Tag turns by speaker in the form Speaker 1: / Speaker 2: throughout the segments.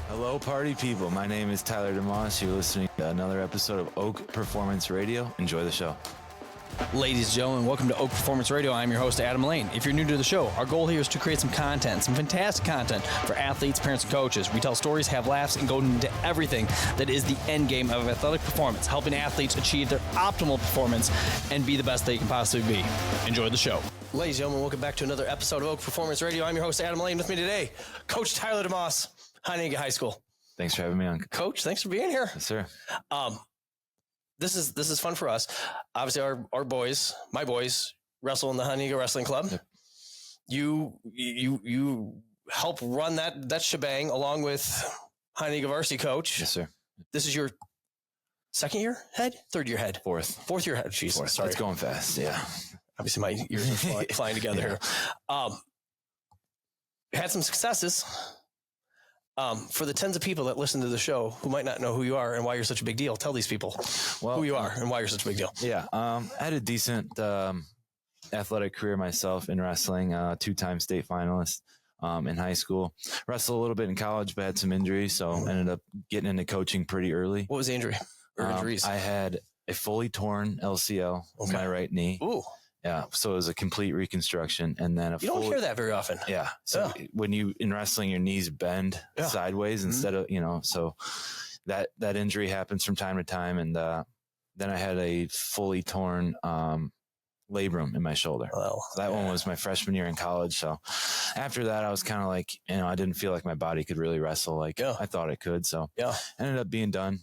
Speaker 1: Hello, party people. My name is Tyler DeMoss. You're listening to another episode of Oak Performance Radio. Enjoy the show.
Speaker 2: Ladies and gentlemen, welcome to Oak Performance Radio. I'm your host, Adam Lane. If you're new to the show, our goal here is to create some content, some fantastic content for athletes, parents, and coaches. We tell stories, have laughs, and go into everything that is the end game of athletic performance, helping athletes achieve their optimal performance and be the best they can possibly be. Enjoy the show. Ladies and gentlemen, welcome back to another episode of Oak Performance Radio. I'm your host, Adam Lane. With me today, Coach Tyler DeMoss, Hononegah High School.
Speaker 1: Thanks for having me on.
Speaker 2: Coach, thanks for being here.
Speaker 1: Yes, sir.
Speaker 2: This is fun for us. Obviously, our boys, my boys, wrestle in the Hononegah Wrestling Club. Yep. You help run that shebang along with Hononegah varsity coach.
Speaker 1: Yes, sir.
Speaker 2: This is your second year head, third year head, fourth year head. Jesus, sorry,
Speaker 1: it's going fast. Yeah.
Speaker 2: Obviously, my ears are flying together here. Had some successes. For the tens of people that listen to the show who might not know who you are and why you're such a big deal, tell these people who you are and why you're such a big deal.
Speaker 1: Yeah. I had a decent athletic career myself in wrestling, two-time state finalist in high school. Wrestled a little bit in college, but had some injuries, so ended up getting into coaching pretty early.
Speaker 2: What was the injury or injuries?
Speaker 1: I had a fully torn LCL in my right knee.
Speaker 2: Ooh.
Speaker 1: Yeah, so it was a complete reconstruction, and then
Speaker 2: you don't hear that very often.
Speaker 1: Yeah, so when you in wrestling, your knees bend sideways instead of so that injury happens from time to time, and then I had a fully torn labrum in my shoulder.
Speaker 2: Well,
Speaker 1: that one was my freshman year in college. So after that, I was kind of like I didn't feel like my body could really wrestle like I thought it could. So ended up being done.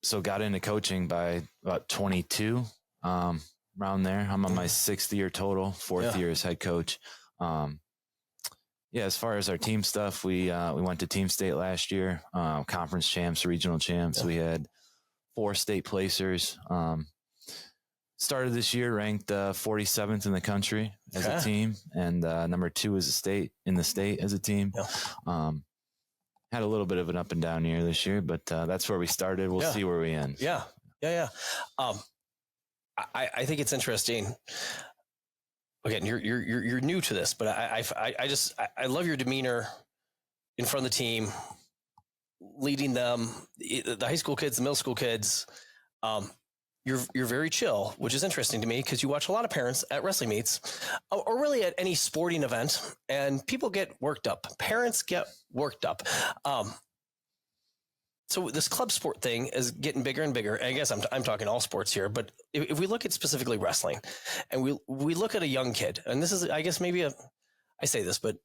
Speaker 1: So got into coaching by about 22. Around there, I'm on my 6th year total, 4th year as head coach. As far as our team stuff, we went to team state last year, conference champs, regional champs. Yeah. We had 4 state placers. Started this year ranked 47th in the country as a team, and number 2 in the state as a team. Yeah. Had a little bit of an up and down year this year, but that's where we started. We'll see where we end.
Speaker 2: Yeah. I think it's interesting. Again, you're new to this, but I love your demeanor in front of the team, leading them, the high school kids, the middle school kids. You're very chill, which is interesting to me because you watch a lot of parents at wrestling meets or really at any sporting event, and people get worked up. Parents get worked up. So this club sport thing is getting bigger and bigger. I guess I'm talking all sports here, but if we look at specifically wrestling and we look at a young kid, and this is, I guess maybe I say this, but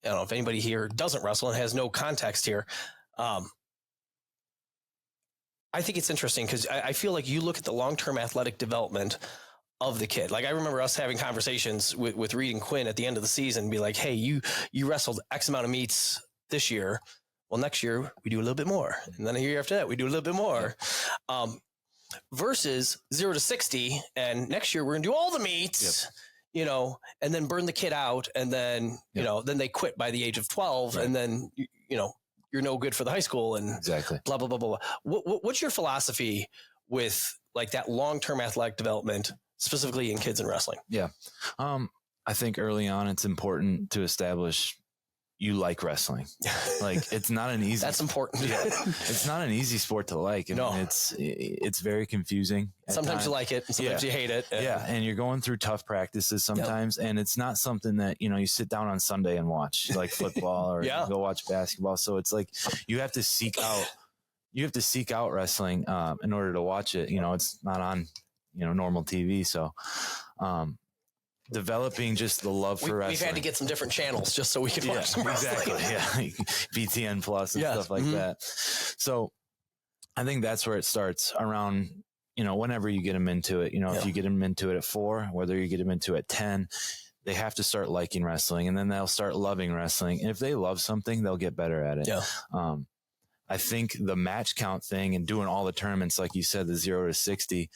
Speaker 2: I don't know if anybody here doesn't wrestle and has no context here. I think it's interesting because I feel like you look at the long-term athletic development of the kid. Like I remember us having conversations with Reed and Quinn at the end of the season and be like, hey, you wrestled X amount of meets this year. Well, next year we do a little bit more. And then a year after that, we do a little bit more. Versus 0 to 60. And next year we're going to do all the meets, and then burn the kid out. And then, then they quit by the age of 12. Right. And then, you're no good for the high school and blah, blah, blah, blah. What's your philosophy with like that long-term athletic development, specifically in kids in wrestling?
Speaker 1: Yeah. I think early on, it's important to establish you like wrestling. Like it's not an easy.
Speaker 2: That's important.
Speaker 1: It's not an easy sport to like. I mean, it's very confusing.
Speaker 2: Sometimes you like it, and sometimes you hate it.
Speaker 1: And you're going through tough practices sometimes, and it's not something that you sit down on Sunday and watch like football or go watch basketball. So it's like you have to seek out wrestling in order to watch it. It's not on normal TV. So developing just the love for wrestling.
Speaker 2: We've had to get some different channels just so we can watch some wrestling.
Speaker 1: Exactly. BTN Plus and stuff like that. So I think that's where it starts around, whenever you get them into it, if you get them into it at 4, whether you get them into it at 10, they have to start liking wrestling, and then they'll start loving wrestling. And if they love something, they'll get better at it. Yeah. I think the match count thing and doing all the tournaments, like you said, the 0 to 60,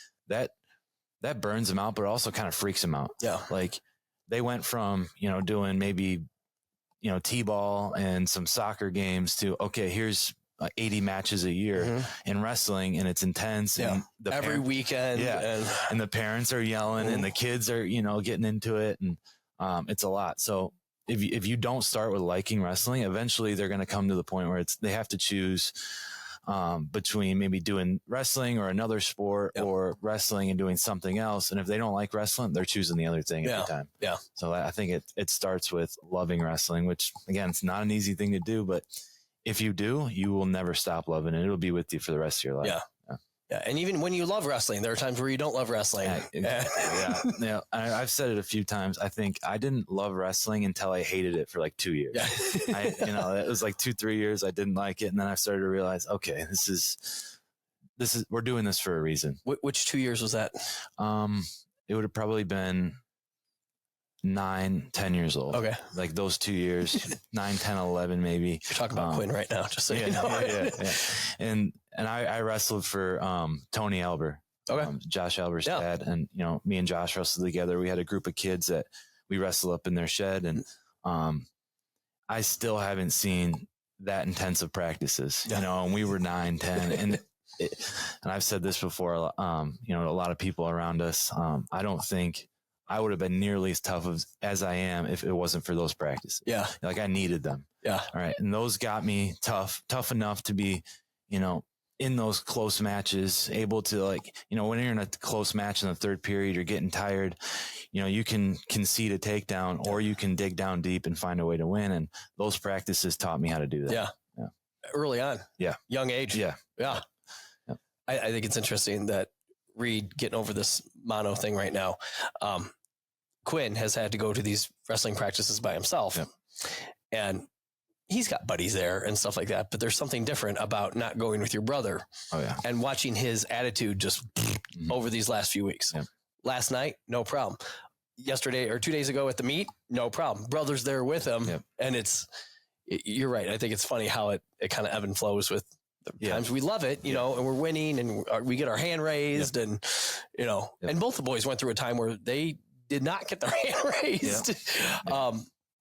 Speaker 1: that burns them out, but also kind of freaks them out. Yeah. Like they went from, doing maybe, T-ball and some soccer games to, okay, here's 80 matches a year in wrestling, and it's intense. And
Speaker 2: every weekend.
Speaker 1: Yeah. And the parents are yelling and the kids are, getting into it, and it's a lot. So if you don't start with liking wrestling, eventually they're going to come to the point where they have to choose between maybe doing wrestling or another sport or wrestling and doing something else. And if they don't like wrestling, they're choosing the other thing every time.
Speaker 2: Yeah.
Speaker 1: So I think it starts with loving wrestling, which again, it's not an easy thing to do, but if you do, you will never stop loving it. It'll be with you for the rest of your life.
Speaker 2: Yeah. And even when you love wrestling, there are times where you don't love wrestling.
Speaker 1: Yeah. I've said it a few times. I think I didn't love wrestling until I hated it for like 2 years.
Speaker 2: Yeah.
Speaker 1: It was like 2-3 years. I didn't like it. And then I started to realize, okay, this is, we're doing this for a reason.
Speaker 2: Which 2 years was that?
Speaker 1: It would have probably been 9-10 years old.
Speaker 2: Okay.
Speaker 1: Like those 2 years, 9, 10, 11, maybe.
Speaker 2: You're talking about Quinn right now, just so you know.
Speaker 1: Yeah. And I wrestled for Tony Alber.
Speaker 2: Okay.
Speaker 1: Josh Alber's dad. And, me and Josh wrestled together. We had a group of kids that we wrestled up in their shed. And I still haven't seen that intensive practices, and we were 9, 10. And I've said this before, a lot of people around us, I don't think I would have been nearly as tough as I am if it wasn't for those practices.
Speaker 2: Yeah.
Speaker 1: Like I needed them.
Speaker 2: Yeah.
Speaker 1: All right. And those got me tough enough to be, in those close matches, able to when you're in a close match in the third period, you're getting tired, you can concede a takedown or you can dig down deep and find a way to win. And those practices taught me how to do that.
Speaker 2: Yeah. Early on.
Speaker 1: Yeah.
Speaker 2: Young age.
Speaker 1: Yeah.
Speaker 2: Yeah.
Speaker 1: Yep.
Speaker 2: I think it's interesting that Reed getting over this mono thing right now. Quinn has had to go to these wrestling practices by himself.
Speaker 1: Yep.
Speaker 2: And he's got buddies there and stuff like that, but there's something different about not going with your brother.
Speaker 1: Oh yeah.
Speaker 2: And watching his attitude just over these last few weeks.
Speaker 1: Yep.
Speaker 2: Last night, no problem. Yesterday or 2 days ago at the meet, no problem. Brother's there with him.
Speaker 1: Yep.
Speaker 2: And you're right. I think it's funny how it kind of ebb and flows with the times we love it, and we're winning and we get our hand raised and, and both the boys went through a time where they did not get their hand raised.
Speaker 1: Yeah.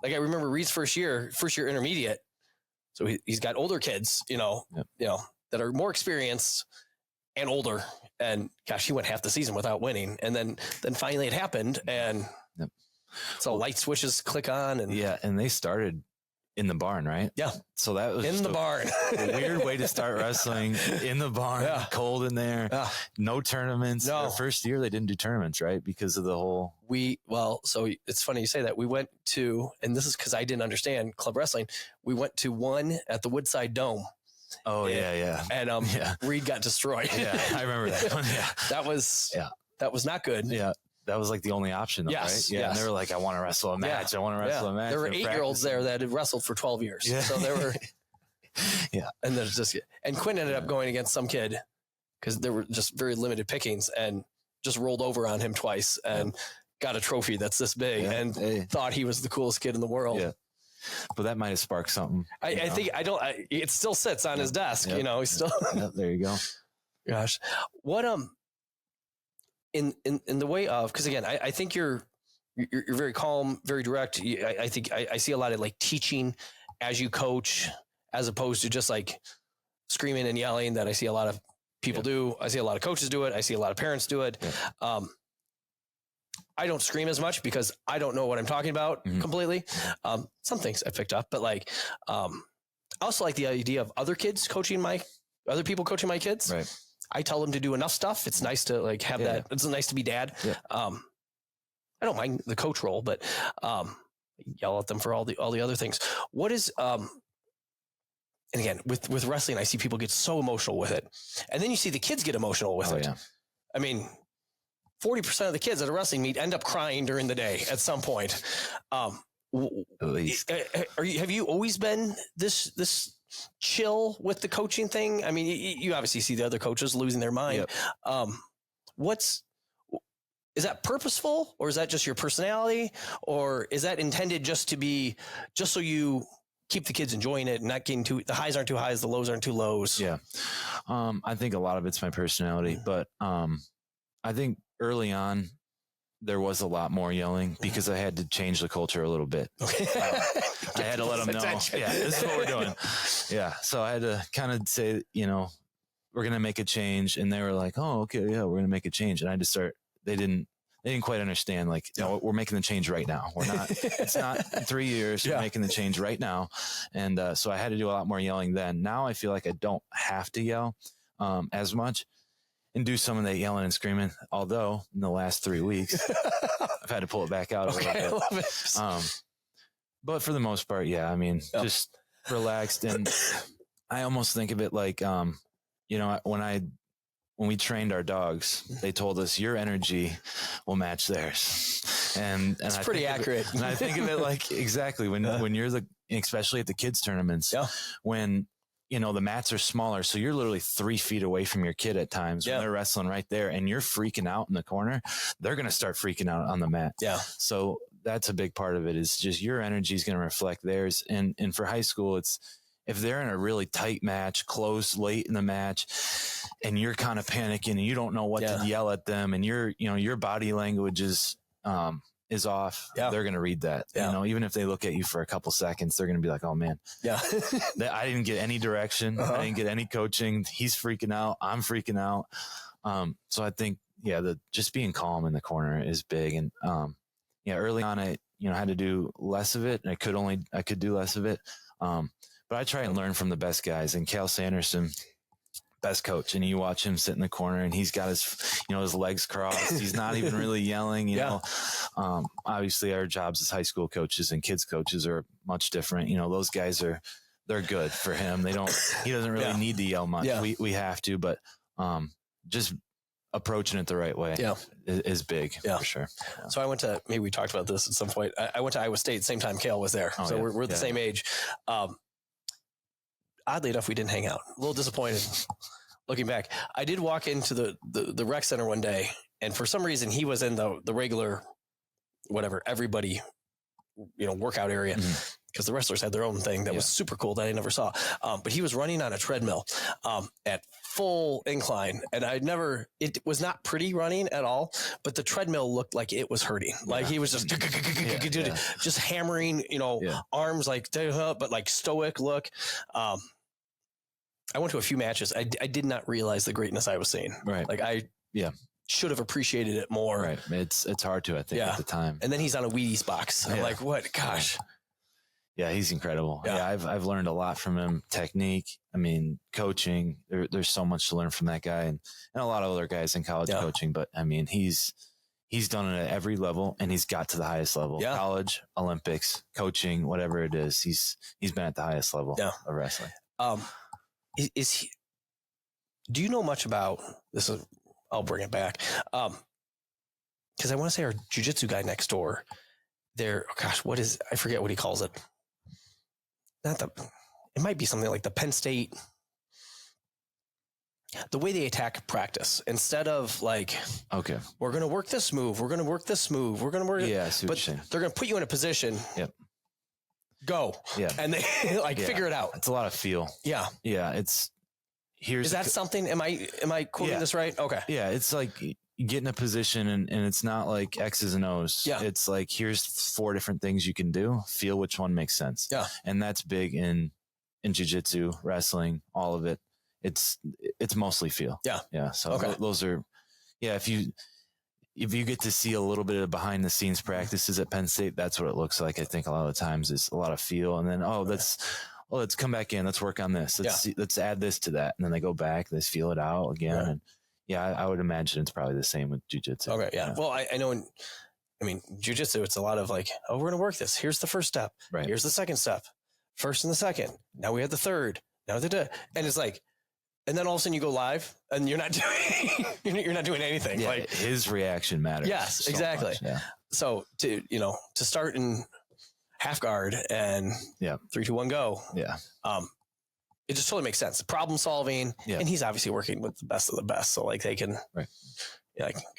Speaker 2: Like I remember Reed's first year intermediate. So he's got older kids, that are more experienced and older. And gosh, he went half the season without winning. And then finally it happened. And so light switches click on. And
Speaker 1: they started in the barn, right?
Speaker 2: Yeah.
Speaker 1: So that was
Speaker 2: in the barn.
Speaker 1: A weird way to start wrestling in the barn, cold in there, no tournaments.
Speaker 2: No.
Speaker 1: Their first year they didn't do tournaments, right? Because of the whole.
Speaker 2: So it's funny you say that. We went to, and this is because I didn't understand club wrestling. We went to one at the Woodside Dome.
Speaker 1: Oh yeah.
Speaker 2: And Reed got destroyed.
Speaker 1: Yeah, I remember that one. Yeah,
Speaker 2: that was not good.
Speaker 1: Yeah. That was like the only option, though, right? Yeah.
Speaker 2: Yes.
Speaker 1: And they were like, I want to wrestle a match. I want to wrestle a match.
Speaker 2: There were 8-year-olds there that had wrestled for 12 years.
Speaker 1: Yeah.
Speaker 2: So there were.
Speaker 1: Yeah.
Speaker 2: And there's and Quinn ended up going against some kid because there were just very limited pickings and just rolled over on him twice and got a trophy that's this big and thought he was the coolest kid in the world.
Speaker 1: Yeah. But that might have sparked something.
Speaker 2: I think it still sits on his desk, he's still.
Speaker 1: There you go.
Speaker 2: Gosh. What, in the way of, because again, I think you're very calm, very direct. I think I see a lot of like teaching as you coach, as opposed to just like screaming and yelling that I see a lot of people do. I see a lot of coaches do it. I see a lot of parents do it. Yeah. I don't scream as much because I don't know what I'm talking about completely. Some things I picked up, but like, I also like the idea of other people coaching my kids.
Speaker 1: Right.
Speaker 2: I tell them to do enough stuff. It's nice to like have that. It's nice to be dad. Yeah. I don't mind the coach role, but yell at them for all the other things. What is and again with wrestling, I see people get so emotional with it, and then you see the kids get emotional with it. Yeah. I mean, 40% of the kids at a wrestling meet end up crying during the day at some point. At least. Have you always been this chill with the coaching thing? I mean, you obviously see the other coaches losing their mind. Yep. Is that purposeful, or is that just your personality, or is that intended just so you keep the kids enjoying it and not getting the highs aren't too highs, the lows aren't too lows?
Speaker 1: Yeah. I think a lot of it's my personality, but I think early on there was a lot more yelling because I had to change the culture a little bit. Okay. I had to let them know, this is what we're doing. Yeah. So I had to kind of say, we're going to make a change. And they were like, oh, okay. Yeah, we're going to make a change. And I just they they didn't quite understand, like, no, we're making the change right now. We're not, it's not 3 years. We're making the change right now. And so I had to do a lot more yelling then. Now I feel like I don't have to yell as much and do some of that yelling and screaming. Although in the last 3 weeks, I've had to pull it back out a little bit. I love it. But for the most part, I mean, just relaxed. And I almost think of it like, you know, when we trained our dogs, they told us your energy will match theirs. And it's
Speaker 2: pretty accurate.
Speaker 1: And I think of it like exactly when you're especially at the kids tournaments, when, you know, the mats are smaller. So you're literally 3 feet away from your kid at times when they're wrestling right there and you're freaking out in the corner, they're going to start freaking out on the mat. Yeah. So that's a big part of it, is just your energy is going to reflect theirs. And for high school, it's, if they're in a really tight match, close, late in the match, and you're kind of panicking and you don't know what to yell at them, and your body language is off, they're going to read that. You know, even if they look at you for a couple seconds, they're going to be like, oh man, I didn't get any direction. I didn't get any coaching. He's freaking out. I'm freaking out. So I think, just being calm in the corner is big. And, early on, I had to do less of it, and I could do less of it. But I try and learn from the best guys, and Cal Sanderson, best coach. And you watch him sit in the corner and he's got his legs crossed. He's not even really yelling, you know. Obviously our jobs as high school coaches and kids coaches are much different. You know, those guys they're good for him. He doesn't really need to yell much. We have to, but just approaching it the right way is big for sure.
Speaker 2: So I went to, maybe we talked about this at some point. I went to Iowa State, same time Kale was there. We're the same age. Oddly enough, we didn't hang out. A little disappointed looking back. I did walk into the rec center one day, and for some reason he was in the regular, whatever, everybody, workout area, because the wrestlers had their own thing that was super cool that I never saw. But he was running on a treadmill at full incline, and it was not pretty running at all, but the treadmill looked like it was hurting. Like he was just hammering, arms but like stoic look. I went to a few matches. I did not realize the greatness I was seeing. Right. Like I should have appreciated it more.
Speaker 1: Right. It's hard to, I think, at the time.
Speaker 2: And then he's on a Wheaties box. I'm like, what? Gosh.
Speaker 1: Yeah, he's incredible. Yeah, I've learned a lot from him. Technique. I mean, coaching. There's so much to learn from that guy, and a lot of other guys in college coaching. But I mean, he's done it at every level, and he's got to the highest level. Yeah. College, Olympics, coaching, whatever it is. He's been at the highest level of wrestling.
Speaker 2: Is he? Do you know much about this? I'll bring it back. Because I want to say our jiu-jitsu guy next door. I forget what he calls it. It might be something like the Penn State, the way they attack practice, instead of like, okay, we're going to work this move. We're going to work this move. We're going to work. Yeah. But they're going to put you in a position. Yep. Go. Yeah. And they figure it out.
Speaker 1: It's a lot of feel. Yeah. Yeah.
Speaker 2: Is that something? Am I quoting this right? Okay.
Speaker 1: Yeah. It's like, you get in a position and it's not like X's and O's. Yeah. It's like, here's 4 different things you can do. Feel which one makes sense. Yeah. And that's big in jiu-jitsu, wrestling, all of it. It's mostly feel. Yeah. Yeah. So those are, if you get to see a little bit of behind the scenes practices at Penn State, that's what it looks like. I think a lot of the times is a lot of feel. And then, let's come back in. Let's work on this. Let's add this to that. And then they go back, they feel it out again. Right. And I would imagine it's probably the same with jiu-jitsu.
Speaker 2: Okay, yeah. Well, I know jiu-jitsu, it's a lot of like, we're going to work this. Here's the first step. Right. Here's the second step. First and the second. Now we have the third. Now and it's like, and then all of a sudden you go live and you're not doing anything. Yeah, like
Speaker 1: his reaction matters.
Speaker 2: Yes, so exactly. Much, so to start in half guard and 3, 2, 1, go. Yeah. It just totally makes sense. Problem solving. Yeah. And he's obviously working with the best of the best. So like they can,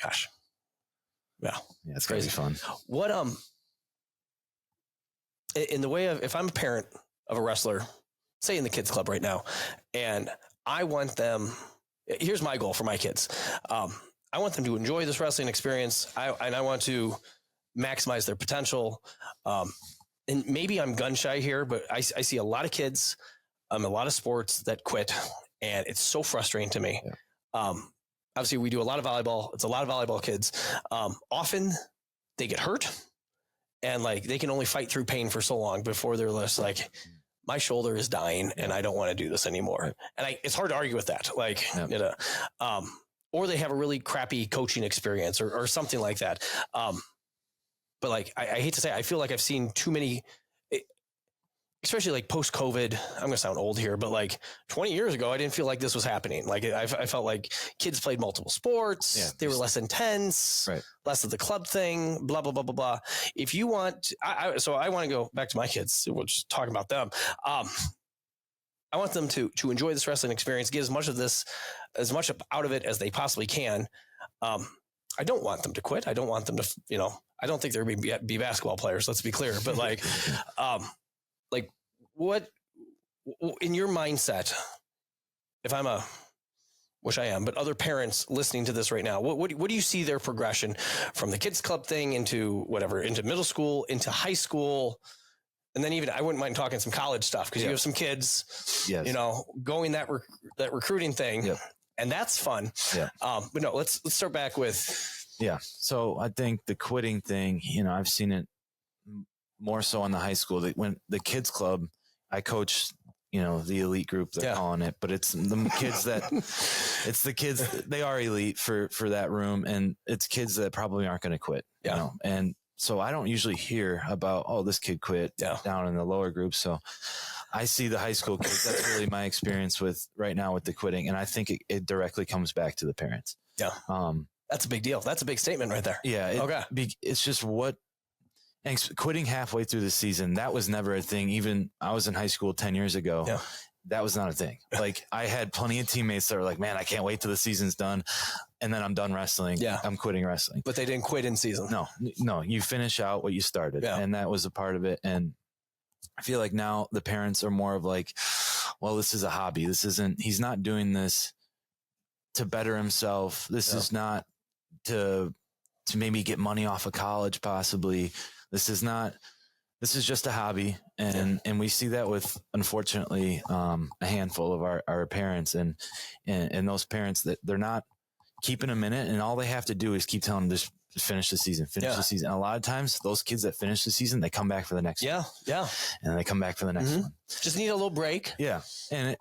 Speaker 2: gosh. Yeah.
Speaker 1: Yeah. It's crazy fun.
Speaker 2: What, in the way of, if I'm a parent of a wrestler, say in the kids club right now, and I want them, here's my goal for my kids. I want them to enjoy this wrestling experience. I want to maximize their potential. And maybe I'm gun shy here, but I see a lot of kids, a lot of sports that quit, and it's so frustrating to me. Yeah. obviously we do a lot of volleyball. It's a lot of volleyball kids. Often they get hurt and like they can only fight through pain for so long before they're just like, my shoulder is dying and I don't want to do this anymore. And it's hard to argue with that. Like, or they have a really crappy coaching experience or something like that. But like, I hate to say, I feel like I've seen too many, especially like post-COVID. I'm going to sound old here, but like 20 years ago, I didn't feel like this was happening. Like I felt like kids played multiple sports. Yeah, they were less intense, less of the club thing, blah, blah, blah, blah, blah. If you want, so I want to go back to my kids. We're just talking about them. I want them to enjoy this wrestling experience, get as much out of it as they possibly can. I don't want them to quit. I don't want them to, I don't think they're going to be basketball players. Let's be clear. But like, what in your mindset, if which I am, but other parents listening to this right now, what do you see their progression from the kids club thing into middle school, into high school? And then even I wouldn't mind talking some college stuff because you have some kids, going that recruiting thing, and that's fun. Yeah. But no, let's start back with.
Speaker 1: Yeah. So I think the quitting thing, I've seen it more so in the high school. When the kids club, I coach, the elite group they're calling it, but it's the kids they are elite for that room, and it's kids that probably aren't going to quit. And so I don't usually hear about, this kid quit down in the lower group. So I see the high school kids. That's really my experience with right now with the quitting. And I think it directly comes back to the parents. Yeah.
Speaker 2: That's a big deal. That's a big statement right there.
Speaker 1: Yeah. It's just quitting halfway through the season. That was never a thing. Even I was in high school 10 years ago. Yeah. That was not a thing. Like I had plenty of teammates that were like, man, I can't wait till the season's done. And then I'm done wrestling. Yeah. I'm quitting wrestling.
Speaker 2: But they didn't quit in season.
Speaker 1: No, you finish out what you started. Yeah. And that was a part of it. And I feel like now the parents are more of like, well, this is a hobby. He's not doing this to better himself. This is not to maybe get money off of college, possibly. This is just a hobby. And we see that with, unfortunately, a handful of our parents and those parents that they're not keeping them in it. And all they have to do is keep telling them, just finish the season. And a lot of times those kids that finish the season, they come back for the next one. Yeah. And they come back for the next one.
Speaker 2: Just need a little break.
Speaker 1: Yeah. And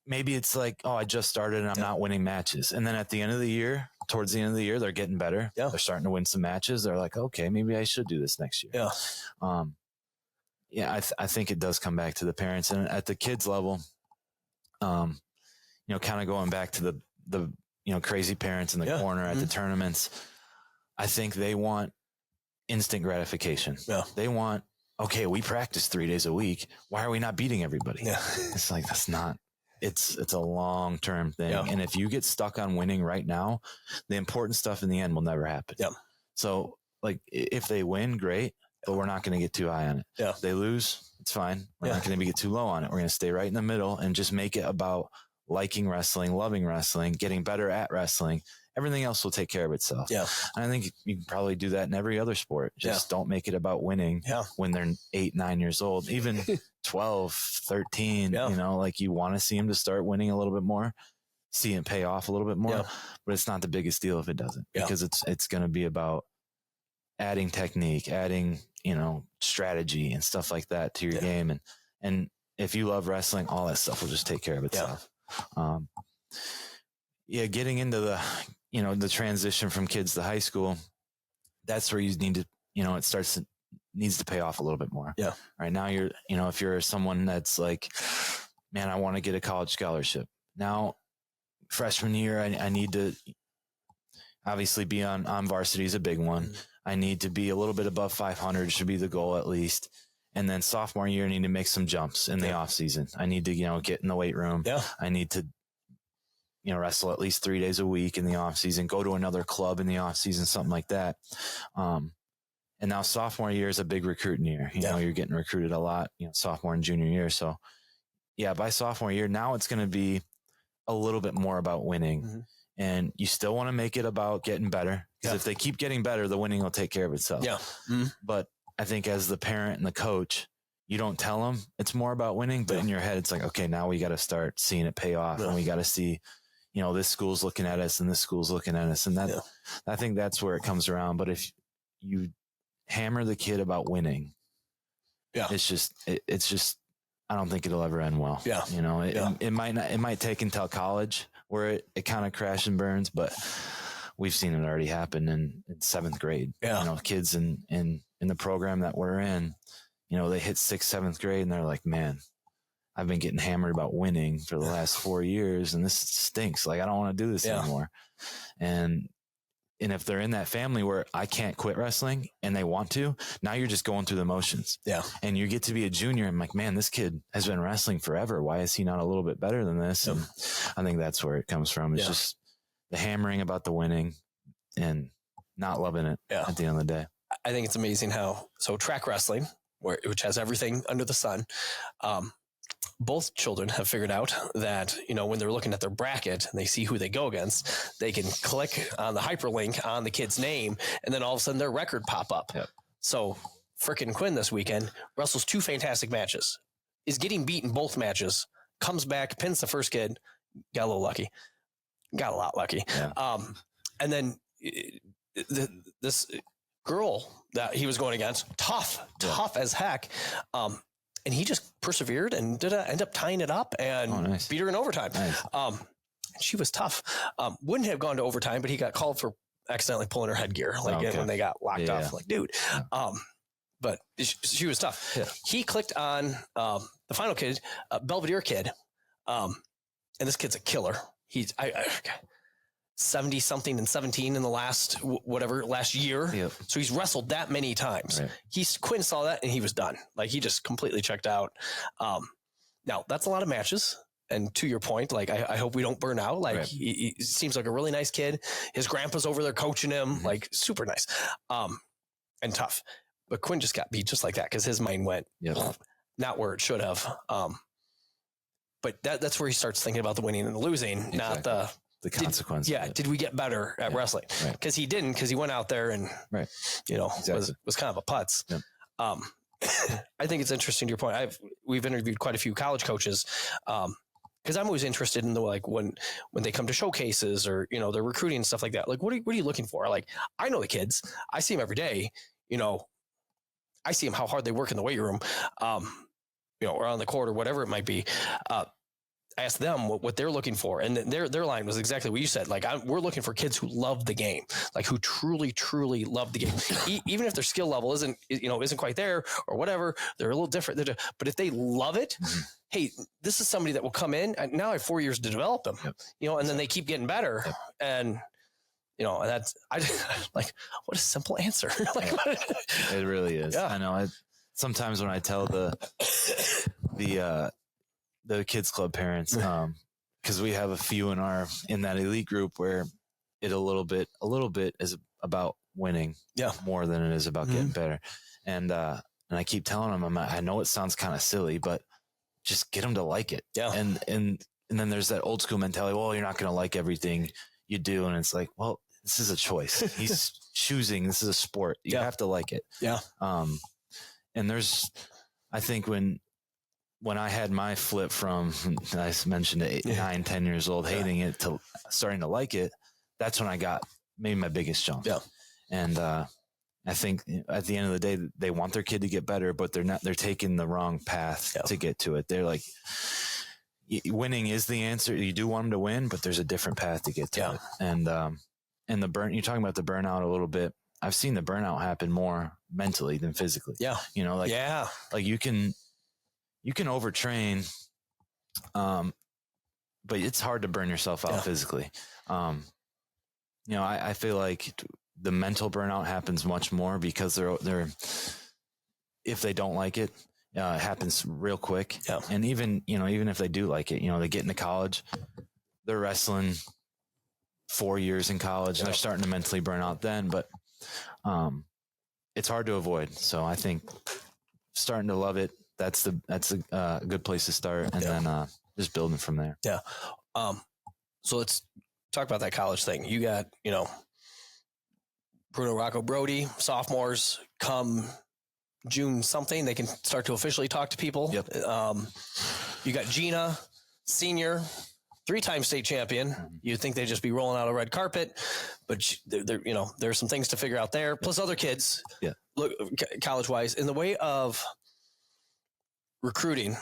Speaker 1: maybe it's like, I just started and I'm not winning matches. And then at the end of the year, towards the end of the year, they're getting better. Yeah. They're starting to win some matches. They're like, okay, maybe I should do this next year. Yeah. I think it does come back to the parents. And at the kids level, kind of going back to the crazy parents in the corner at the tournaments, I think they want instant gratification. Yeah. They want, okay, we practice 3 days a week. Why are we not beating everybody? Yeah. It's like, that's not. It's a long-term thing. Yeah. And if you get stuck on winning right now, the important stuff in the end will never happen. Yeah. So like if they win, great, but we're not going to get too high on it. Yeah. If they lose, it's fine. We're not going to get too low on it. We're going to stay right in the middle and just make it about liking wrestling, loving wrestling, getting better at wrestling. Everything else will take care of itself. Yeah. And I think you can probably do that in every other sport. Just don't make it about winning when they're 8, 9 years old, even 12, 13, like you want to see them to start winning a little bit more, see it pay off a little bit more, but it's not the biggest deal if it doesn't, because it's going to be about adding technique, adding, strategy and stuff like that to your game. And if you love wrestling, all that stuff will just take care of itself. Getting into the transition from kids to high school, that's where you need to, needs to pay off a little bit more. Yeah. Right now if you're someone that's like, man, I want to get a college scholarship. Now, freshman year, I need to obviously be on varsity is a big one. Mm-hmm. I need to be a little bit above 500 should be the goal at least. And then sophomore year, I need to make some jumps in the off season. I need to, get in the weight room. Yeah. I need to, wrestle at least 3 days a week in the off season, go to another club in the off season, something like that. And now sophomore year is a big recruiting year. You're getting recruited a lot, sophomore and junior year. So by sophomore year, now it's going to be a little bit more about winning. Mm-hmm. And you still want to make it about getting better, because if they keep getting better, the winning will take care of itself. Yeah. Mm-hmm. But I think as the parent and the coach, you don't tell them it's more about winning, but in your head, it's like, okay, now we got to start seeing it pay off, and we got to see, this school's looking at us and this school's looking at us. And I think that's where it comes around. But if you hammer the kid about winning, it's just, I don't think it'll ever end well.
Speaker 2: Yeah.
Speaker 1: It might take until college where it kind of crash and burns, but we've seen it already happen in 7th grade. Yeah. Kids in the program that we're in, they hit 6th, 7th grade and they're like, man, I've been getting hammered about winning for the last 4 years and this stinks. Like, I don't want to do this anymore. And if they're in that family where I can't quit wrestling and they want to, now you're just going through the motions. Yeah. And you get to be a junior and I'm like, man, this kid has been wrestling forever. Why is he not a little bit better than this? And I think that's where it comes from. It's just the hammering about the winning and not loving it at the end of the day.
Speaker 2: I think it's amazing so track wrestling, which has everything under the sun, both children have figured out that, when they're looking at their bracket and they see who they go against, they can click on the hyperlink on the kid's name and then all of a sudden their record pop up. Yep. So frickin' Quinn this weekend wrestles 2 fantastic matches, is getting beaten both matches, comes back, pins the first kid, got a lot lucky. Yeah. And then this girl that he was going against, tough as heck. And he just persevered and did end up tying it up and beat her in overtime. Nice. She was tough. Wouldn't have gone to overtime, but he got called for accidentally pulling her headgear, when they got locked off. Like, dude. But she was tough. Yeah. He clicked on the final kid, Belvedere kid, and this kid's a killer. He's 70 something and 17 in the last year. Yep. So he's wrestled that many times. Right. Quinn saw that and he was done. Like, he just completely checked out. Now that's a lot of matches. And to your point, like, I hope we don't burn out. Like, he seems like a really nice kid. His grandpa's over there coaching him, like, super nice, and tough. But Quinn just got beat just like that, 'cause his mind went not where it should have. But that's where he starts thinking about the winning and the losing, not the
Speaker 1: consequence.
Speaker 2: Did we get better at wrestling? Because he didn't, because he went out there and, was kind of a putz. Yep. I think it's interesting to your point. We've interviewed quite a few college coaches, because I'm always interested in when they come to showcases or, they're recruiting and stuff like that. Like, what are you looking for? Like, I know the kids, I see them every day, I see them, how hard they work in the weight room, or on the court or whatever it might be. Ask them what they're looking for. And their line was exactly what you said. Like, we're looking for kids who love the game, like, who truly, truly love the game. Even if their skill level isn't quite there or whatever, they're a little different. But if they love it, hey, this is somebody that will come in. Now I have 4 years to develop them, and then they keep getting better. And, that's, like, what a simple answer. Like,
Speaker 1: it really is. Yeah. I know. Sometimes when I tell the kids club parents, because we have a few in that elite group where it a little bit is about winning more than it is about getting better. And I keep telling them, I know it sounds kind of silly, but just get them to like it. Yeah. And then there's that old school mentality. Well, you're not going to like everything you do. And it's like, well, this is a choice. He's choosing. This is a sport. You have to like it. Yeah. And I think when I had my flip from, I mentioned 8, 9, 10 years old, hating it to starting to like it, that's when I got maybe my biggest jump. Yeah. And I think at the end of the day, they want their kid to get better, but they're taking the wrong path to get to it. They're like, winning is the answer. You do want them to win, but there's a different path to get to it. And you're talking about the burnout a little bit. I've seen the burnout happen more mentally than physically. Yeah. Like you can overtrain, but it's hard to burn yourself out physically. I feel like the mental burnout happens much more because they're if they don't like it, it happens real quick. Yeah. And even if they do like it, they get into college, they're wrestling 4 years in college and they're starting to mentally burn out then, but it's hard to avoid. So I think starting to love it, that's a good place to start, and then just building from there. Yeah.
Speaker 2: So let's talk about that college thing. You got, Bruno, Rocco, Brody, sophomores, come June something, they can start to officially talk to people. Yep. You got Gina, senior, 3-time state champion. You'd think they'd just be rolling out a red carpet, but there's some things to figure out there. Plus other kids, look, college-wise, in the way of recruiting,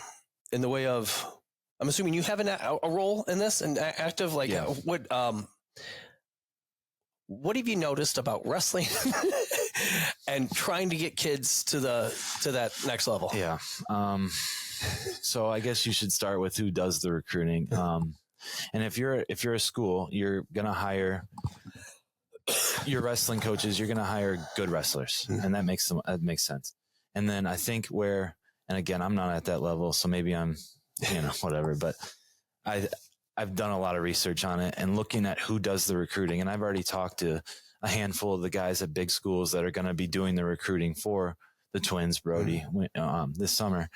Speaker 2: in the way of, I'm assuming you have a role in this and active, like what have you noticed about wrestling and trying to get kids to that next level?
Speaker 1: Yeah. So I guess you should start with who does the recruiting. And if you're a school, you're going to hire your wrestling coaches, you're going to hire good wrestlers, and that makes sense. And then I think and again, I'm not at that level, so maybe I'm, whatever, but I've done a lot of research on it and looking at who does the recruiting. And I've already talked to a handful of the guys at big schools that are going to be doing the recruiting for the Twins, Brody, this summer.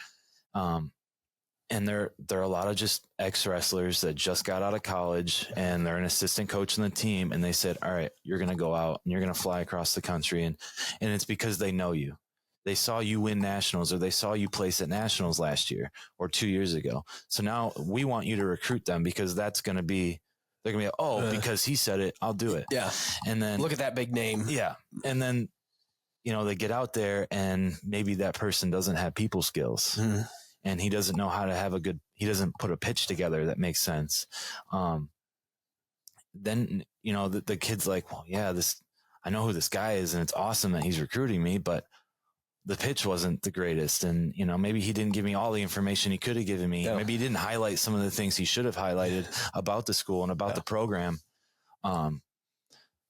Speaker 1: And they're a lot of just ex-wrestlers that just got out of college and they're an assistant coach on the team. And they said, all right, you're going to go out and you're going to fly across the country. And it's because they know you. They saw you win nationals, or they saw you place at nationals last year or 2 years ago. So now we want you to recruit them because they're going to be, because he said it, I'll do it.
Speaker 2: Yeah. And then look at that big name.
Speaker 1: Yeah. And then, they get out there and maybe that person doesn't have people skills and he doesn't know how to he doesn't put a pitch together that makes sense. Then, the kid's like, well, yeah, I know who this guy is and it's awesome that he's recruiting me, but the pitch wasn't the greatest. And, maybe he didn't give me all the information he could have given me. No. Maybe he didn't highlight some of the things he should have highlighted about the school and about the program.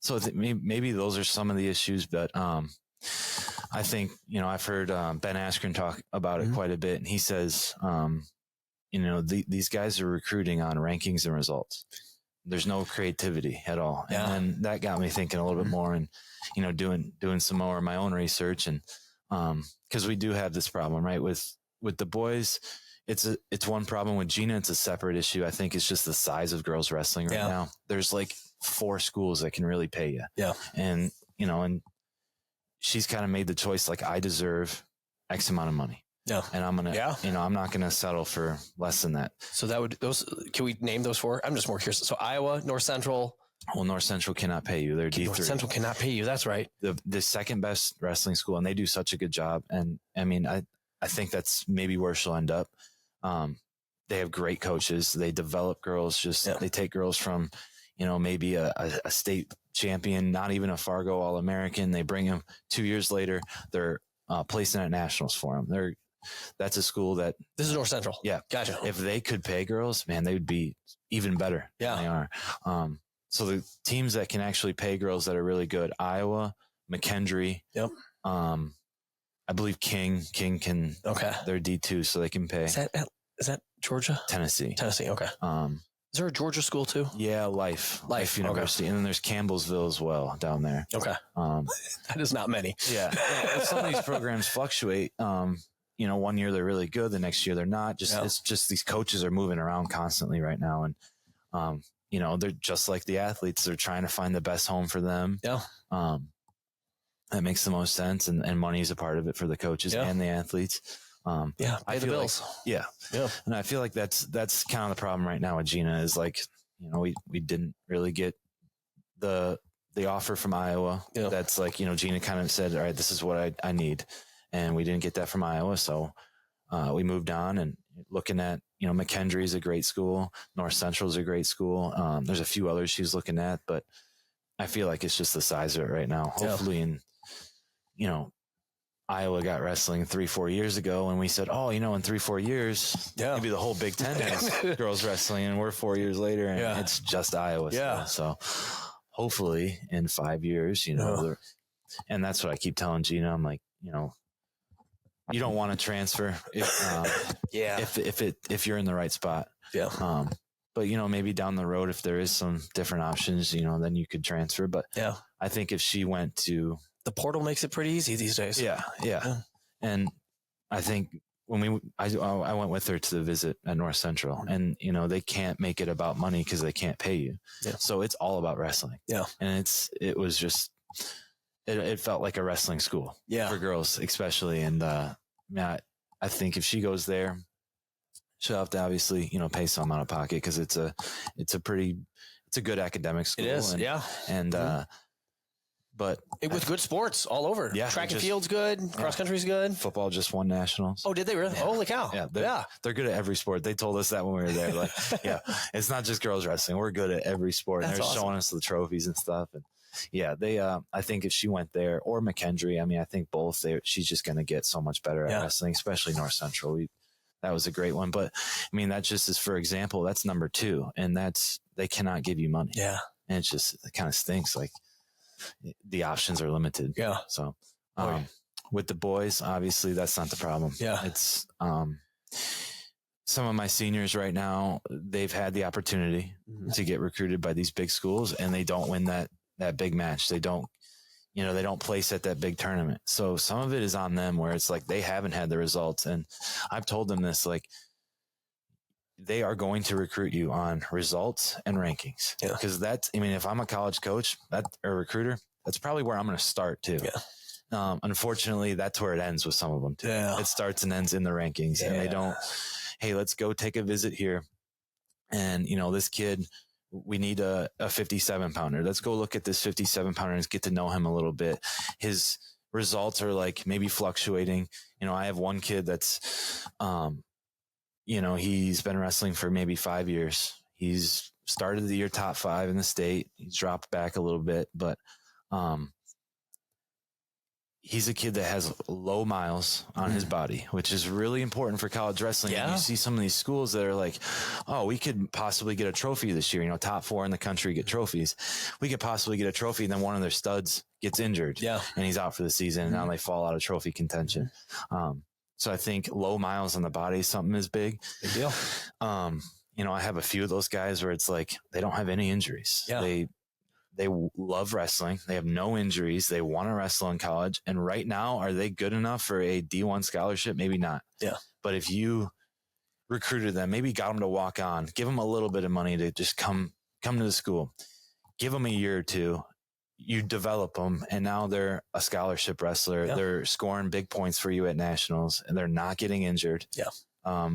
Speaker 1: So maybe those are some of the issues, but, I think, I've heard, Ben Askren talk about it quite a bit. And he says, these guys are recruiting on rankings and results. There's no creativity at all. Yeah. And then that got me thinking a little bit more and, doing some more of my own research and, cause we do have this problem, right? With the boys, it's one problem. With Gina, it's a separate issue. I think it's just the size of girls wrestling right now. There's like 4 schools that can really pay you. Yeah. And, and she's kind of made the choice, like, I deserve X amount of money. Yeah. And I'm going to, I'm not going to settle for less than that.
Speaker 2: So can we name those 4? I'm just more curious. So Iowa, North Central.
Speaker 1: Well, North Central cannot pay you. They're D3.
Speaker 2: North Central cannot pay you. That's right.
Speaker 1: The second best wrestling school, and they do such a good job. And I mean, I think that's maybe where she'll end up. They have great coaches. They develop girls. They take girls from, maybe a state champion, not even a Fargo All-American. They bring them 2 years later. They're placing at nationals for them. That's a school that.
Speaker 2: This is North Central.
Speaker 1: Yeah.
Speaker 2: Gotcha.
Speaker 1: If they could pay girls, man, they would be even better than they are. So the teams that can actually pay girls that are really good, Iowa, McKendree. Yep. I believe King can. Okay. They're D2, so they can pay.
Speaker 2: Is that Georgia?
Speaker 1: Tennessee.
Speaker 2: Okay. Is there a Georgia school too?
Speaker 1: Yeah, Life University, and then there's Campbellsville as well down there.
Speaker 2: Okay. That is not many.
Speaker 1: Yeah. Some of these programs fluctuate. 1 year they're really good, the next year they're not. It's just these coaches are moving around constantly right now, and they're just like the athletes. They're trying to find the best home for them. Yeah. That makes the most sense. And money is a part of it for the coaches and the athletes.
Speaker 2: Pay the bills.
Speaker 1: Yeah. And I feel like that's kind of the problem right now with Gina is like, we didn't really get the offer from Iowa. Yeah. That's like, Gina kind of said, all right, this is what I need. And we didn't get that from Iowa. So, we moved on and looking at, McKendree is a great school. North Central is a great school. There's a few others she's looking at, but I feel like it's just the size of it right now. Hopefully Iowa got wrestling 3-4 years ago and we said, in 3-4 years, maybe the whole Big Ten has girls wrestling, and we're 4 years later and it's just Iowa. Yeah. So hopefully in 5 years, and that's what I keep telling Gina. I'm like, you don't want to transfer if you're in the right spot. Yeah. But maybe down the road, if there is some different options, then you could transfer. But I think if she went to
Speaker 2: the portal, makes it pretty easy these days.
Speaker 1: Yeah. And I think when I went with her to the visit at North Central, and they can't make it about money because they can't pay you. Yeah. So it's all about wrestling. Yeah. And it was just. It felt like a wrestling school for girls, especially. And I think if she goes there, she'll have to obviously, pay some out of pocket because it's a good academic school.
Speaker 2: It is.
Speaker 1: And, but
Speaker 2: with good sports all over.
Speaker 1: Yeah.
Speaker 2: Track and field's good. Cross country's good.
Speaker 1: Football just won nationals.
Speaker 2: Oh, did they really? Yeah. Holy cow.
Speaker 1: Yeah. They're good at every sport. They told us that when we were there. Like, yeah, it's not just girls wrestling. We're good at every sport. And they're awesome. Showing us the trophies and stuff. And yeah, I think if she went there or McKendree, I mean, I think both, she's just going to get so much better at wrestling, especially North Central. That was a great one. But I mean, that just is, for example, that's number 2, and they cannot give you money.
Speaker 2: Yeah.
Speaker 1: And it kind of stinks. Like, the options are limited.
Speaker 2: Yeah.
Speaker 1: So, with the boys, obviously that's not the problem.
Speaker 2: Yeah.
Speaker 1: It's, some of my seniors right now, they've had the opportunity to get recruited by these big schools, and they don't win that big match. They don't place at that big tournament. So some of it is on them, where it's like, they haven't had the results. And I've told them this, like, they are going to recruit you on results and rankings. Yeah. Because if I'm a college coach or recruiter, that's probably where I'm going to start too. Yeah. Unfortunately, that's where it ends with some of them too. Yeah. It starts and ends in the rankings, and they don't, hey, let's go take a visit here. And, this kid, we need a 57 pounder. Let's go look at this 57 pounder and get to know him a little bit. His results are like maybe fluctuating. I have one kid that's, he's been wrestling for maybe 5 years. He's started the year top 5 in the state. He's dropped back a little bit, but he's a kid that has low miles on his body, which is really important for college wrestling. Yeah. You see some of these schools that are like, oh, we could possibly get a trophy this year. Top 4 in the country get trophies. We could possibly get a trophy, and then one of their studs gets injured. Yeah. And he's out for the season, and now they fall out of trophy contention. So I think low miles on the body, something is big.
Speaker 2: Big deal.
Speaker 1: I have a few of those guys where it's like, they don't have any injuries. Yeah. They love wrestling. They have no injuries. They want to wrestle in college. And right now, are they good enough for a D1 scholarship? Maybe not. Yeah. But if you recruited them, maybe got them to walk on, give them a little bit of money to just come to the school, give them a year or 2, you develop them, and now they're a scholarship wrestler. Yeah. They're scoring big points for you at nationals, and they're not getting injured. Yeah.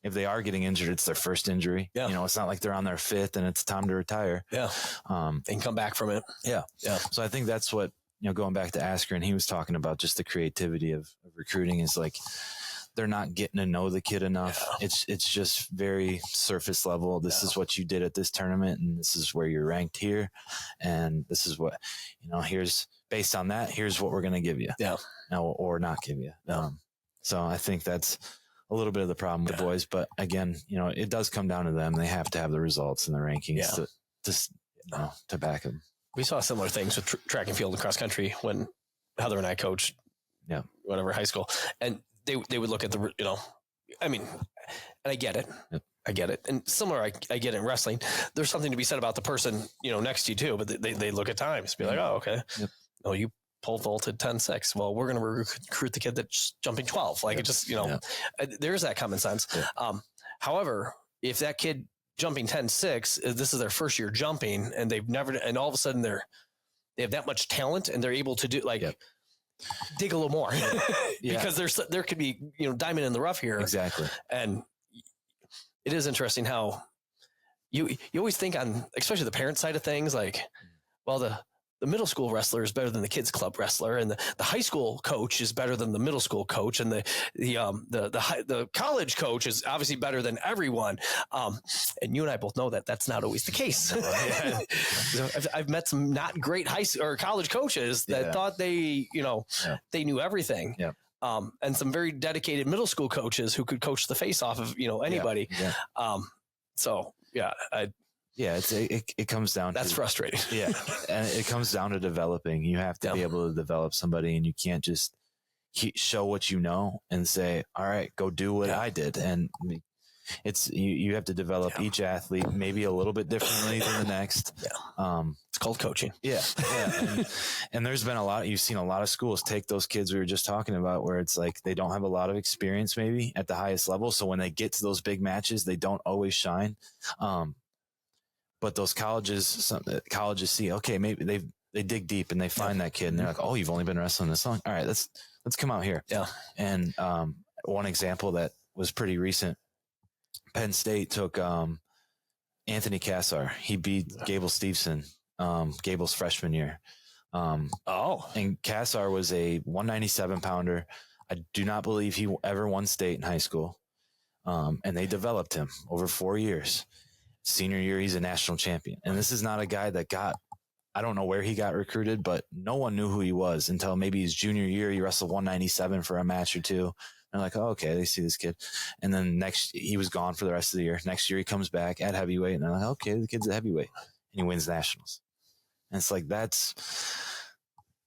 Speaker 1: If they are getting injured, it's their first injury. Yeah. It's not like they're on their 5th and it's time to retire. Yeah.
Speaker 2: They can come back from it. Yeah.
Speaker 1: Yeah. So I think that's what, going back to Asker, and he was talking about just the creativity of recruiting, is like, they're not getting to know the kid enough. Yeah. It's just very surface level. This is what you did at this tournament, and this is where you're ranked here. And this is what, here's, based on that, here's what we're going to give you. Yeah. Or not give you. So I think that's a little bit of the problem with the boys, but again, it does come down to them. They have to have the results and the rankings to back them.
Speaker 2: We saw similar things with track and field and cross country when Heather and I coached, whatever, high school, and they would look at the, and I get it. Yep. I get it. And similar, I get it in wrestling. There's something to be said about the person, next to you too, but they look at times, be like, oh, okay. Yep. Oh, you pole vaulted 10-6. Well, we're going to recruit the kid that's jumping 12. Like, it just, there's that common sense. Yeah. However, if that kid jumping 10-6, this is their first year jumping, and they've never, and all of a sudden they have that much talent, and they're able to do dig a little more because there could be, diamond in the rough here.
Speaker 1: Exactly.
Speaker 2: And it is interesting how you always think on, especially the parent side of things, like, well, the middle school wrestler is better than the kids club wrestler, and the high school coach is better than the middle school coach, and the college coach is obviously better than everyone. And you and I both know that that's not always the case. I've met some not great high or college coaches that thought they knew everything. Yeah. And some very dedicated middle school coaches who could coach the face off of, anybody. Yeah.
Speaker 1: It comes down
Speaker 2: to, that's frustrating.
Speaker 1: Yeah. And it comes down to developing. You have to be able to develop somebody, and you can't just show what you know and say, all right, go do what I did. And it's, you have to develop each athlete maybe a little bit differently than the next. Yeah.
Speaker 2: It's called coaching.
Speaker 1: Yeah. Yeah. And there's been you've seen a lot of schools take those kids we were just talking about, where it's like, they don't have a lot of experience maybe at the highest level. So when they get to those big matches, they don't always shine. But those colleges see, okay, maybe they dig deep and they find that kid, and they're like, oh, you've only been wrestling this long. All right, let's come out here. Yeah. And one example that was pretty recent, Penn State took Anthony Cassar. He beat Gable Steveson, Gable's freshman year. And Cassar was a 197 pounder. I do not believe he ever won state in high school. And they developed him over 4 years. Senior year, he's a national champion. And this is not a guy that I don't know where he got recruited, but no one knew who he was until maybe his junior year. He wrestled 197 for a match or two. They're like, oh, okay, they see this kid. And then he was gone for the rest of the year. Next year he comes back at heavyweight, and they're like, okay, the kid's a heavyweight. And he wins nationals. And it's like,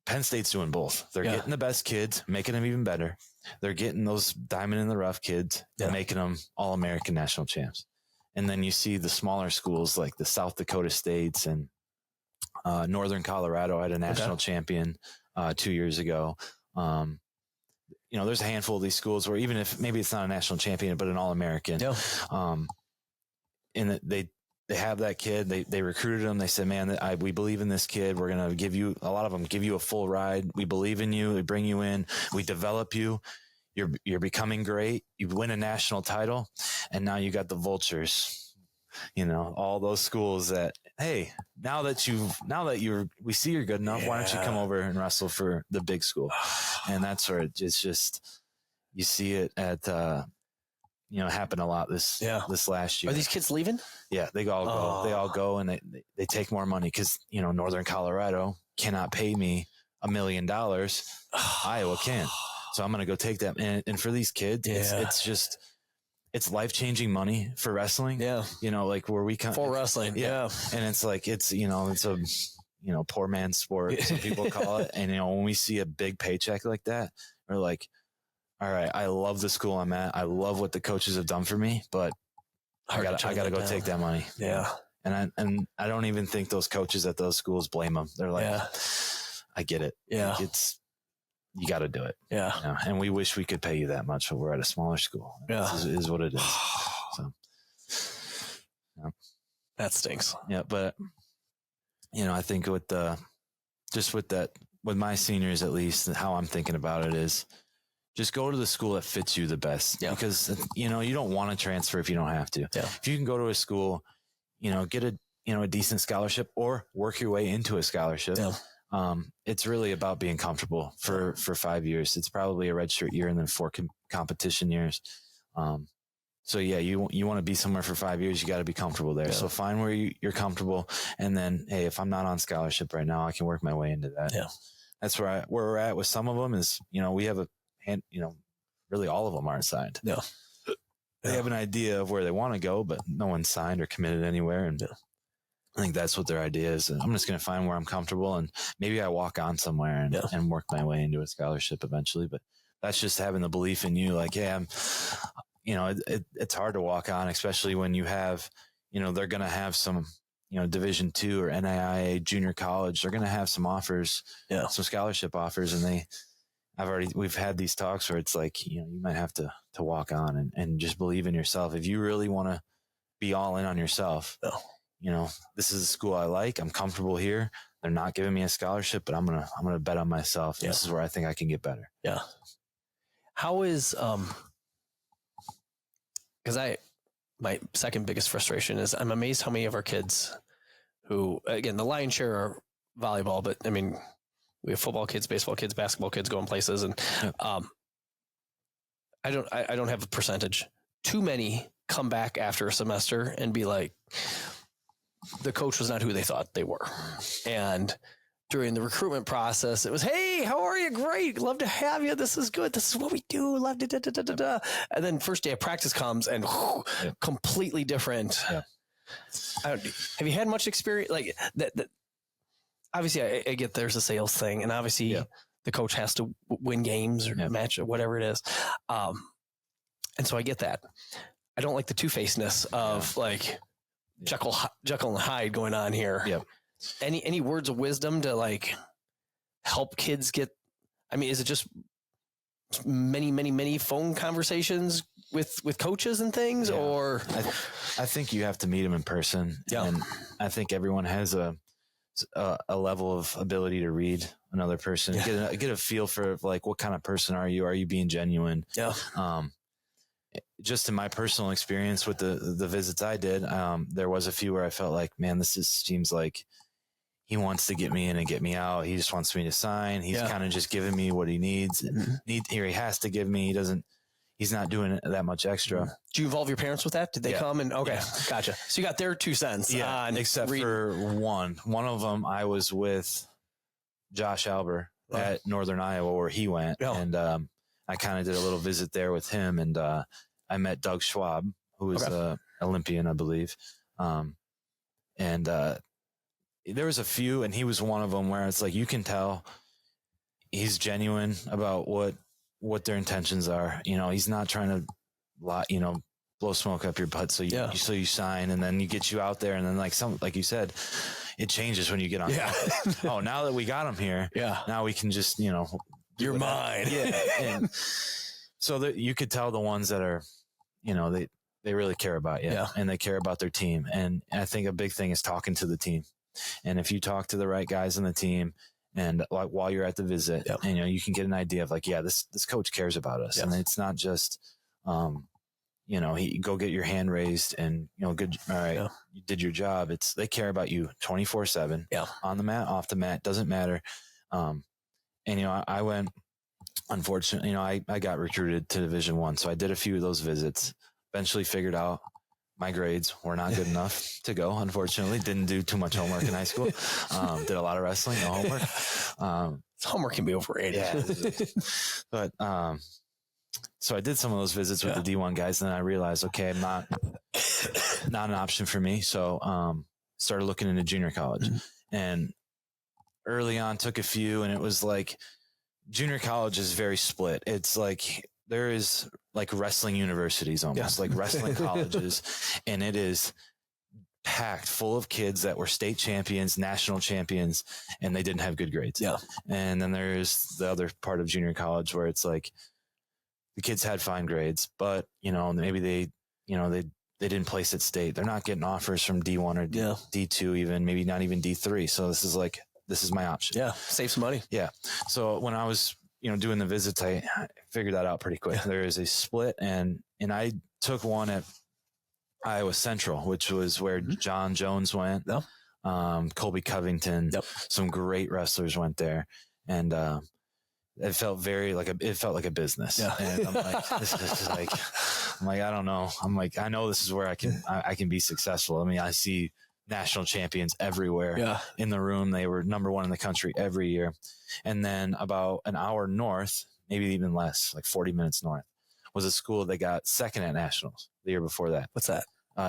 Speaker 1: Penn State's doing both. They're getting the best kids, making them even better. They're getting those diamond in the rough kids and making them All-American national champs. And then you see the smaller schools like the South Dakota States and Northern Colorado had a national champion 2 years ago. There's a handful of these schools where even if maybe it's not a national champion, but an All-American, and they have that kid, they recruited him. They said, man, we believe in this kid. We're going to give you, a lot of them give you a full ride. We believe in you. We bring you in, we develop you. You're becoming great. You win a national title, and now you got the vultures, all those schools that, hey, now that we see you're good enough, why don't you come over and wrestle for the big school? And that's where it's just, you see it at, happen a lot this last year.
Speaker 2: Are these kids leaving?
Speaker 1: Yeah, they all go. They all go, and they take more money because, Northern Colorado cannot pay me $1 million. Iowa can. So I'm going to go take that. And for these kids, it's life-changing money for wrestling. Yeah. Like where we come
Speaker 2: for wrestling. Yeah.
Speaker 1: And it's like, it's a, poor man's sport. Some people call it. And, when we see a big paycheck like that, we're like, all right, I love the school I'm at. I love what the coaches have done for me, but I got to go take that money. Yeah. And I don't even think those coaches at those schools blame them. They're like, I get it. Yeah. Like you got to do it. Yeah. And we wish we could pay you that much, but we're at a smaller school. Yeah. This is what it is. So,
Speaker 2: that stinks.
Speaker 1: Yeah. But, I think with my seniors, at least, how I'm thinking about it is just go to the school that fits you the best. Yeah. Because, you don't want to transfer if you don't have to. Yeah. If you can go to a school, get a decent scholarship or work your way into a scholarship. Yeah. It's really about being comfortable for 5 years. It's probably a redshirt year and then 4 competition years. So yeah, you want to be somewhere for 5 years. You got to be comfortable there. Yeah. So find where you're comfortable. And then, hey, if I'm not on scholarship right now, I can work my way into that. Yeah. That's where we're at with some of them is, we have really all of them aren't signed. Yeah. They have an idea of where they want to go, but no one's signed or committed anywhere. And I think that's what their idea is. And I'm just going to find where I'm comfortable, and maybe I walk on somewhere and work my way into a scholarship eventually. But that's just having the belief in you. Like, hey, it's hard to walk on, especially when you have, they're going to have some, Division II or NAIA junior college. They're going to have some offers, some scholarship offers. And we've had these talks where it's like, you might have to walk on and just believe in yourself. If you really want to be all in on yourself, this is a school I like. I'm comfortable here. They're not giving me a scholarship, but I'm going to bet on myself. Yeah. This is where I think I can get better.
Speaker 2: Yeah. How is, because my second biggest frustration is I'm amazed how many of our kids who, again, the lion's share are volleyball, but I mean, we have football kids, baseball kids, basketball kids going places. And, I don't have a percentage. Too many come back after a semester and be like, the coach was not who they thought they were. And during the recruitment process, it was, hey, how are you? Great. Love to have you. This is good. This is what we do. Love to da, da, da, da, da. And then first day of practice comes and completely different. Yeah. Have you had much experience like that? Obviously I get there's a sales thing, and obviously the coach has to win games or match or whatever it is. And so I get that. I don't like the two-facedness of like Jekyll and Hyde going on here. Yeah. Any words of wisdom to like help kids get, I mean, is it just many phone conversations with coaches and things, or?
Speaker 1: I think you have to meet them in person. Yeah. And I think everyone has a level of ability to read another person, get a feel for like, what kind of person are you? Are you being genuine? Yeah. just in my personal experience with the visits I did, there was a few where I felt like, man, seems like he wants to get me in and get me out. He just wants me to sign. He's kind of just giving me what he needs. He has to give me. He's not doing that much extra.
Speaker 2: Did you involve your parents with that? Did they come and, okay, gotcha. So you got their 2 cents.
Speaker 1: Yeah, except for one. One of them, I was with Josh Alber at Northern Iowa where he went. And I kind of did a little visit there with him. And I met Doug Schwab, who was an Olympian, I believe. There was a few, and he was one of them where it's like, you can tell he's genuine about what their intentions are. He's not trying to blow smoke up your butt. So you sign, and then you get you out there. And then like you said, it changes when you get on. Yeah. Oh, now that we got him here, now we can just,
Speaker 2: you're mine.
Speaker 1: Yeah. And so that you could tell the ones that are, they really care about you and they care about their team. And I think a big thing is talking to the team. And if you talk to the right guys on the team, and like while you're at the visit, and, you can get an idea of like, this coach cares about us. And it's not just, he go get your hand raised and, good. All right. You did your job. They care about you 24/7 on the mat, off the mat, doesn't matter. I went, unfortunately, I got recruited to Division I. So I did a few of those visits, eventually figured out my grades were not good enough to go. Unfortunately, didn't do too much homework in high school. Did a lot of wrestling, no homework.
Speaker 2: Homework can be overrated.
Speaker 1: Yeah, but so I did some of those visits with the D1 guys, and then I realized, okay, I'm not an option for me. So started looking into junior college, and early on took a few, and it was like junior college is very split. It's like there is like wrestling universities almost, like wrestling colleges, and it is packed full of kids that were state champions, national champions, and they didn't have good grades. Yeah. And then there's the other part of junior college where it's like the kids had fine grades, but maybe they didn't place at state. They're not getting offers from D1 or D2, even maybe not even D3. So this is my option. Yeah.
Speaker 2: Save some money.
Speaker 1: Yeah. So when I was doing the visits, I figured that out pretty quick. Yeah. There is a split, and I took one at Iowa Central, which was where John Jones went. Yep. Colby Covington. Yep. Some great wrestlers went there, and it felt like a business. Yeah. And I'm like, I don't know. I'm like, I know this is where I can be successful. I mean, I see national champions everywhere in the room. They were number 1 in the country every year. And then about an hour north, maybe even less, like 40 minutes north, was a school that got second at nationals the year before that.
Speaker 2: What's that?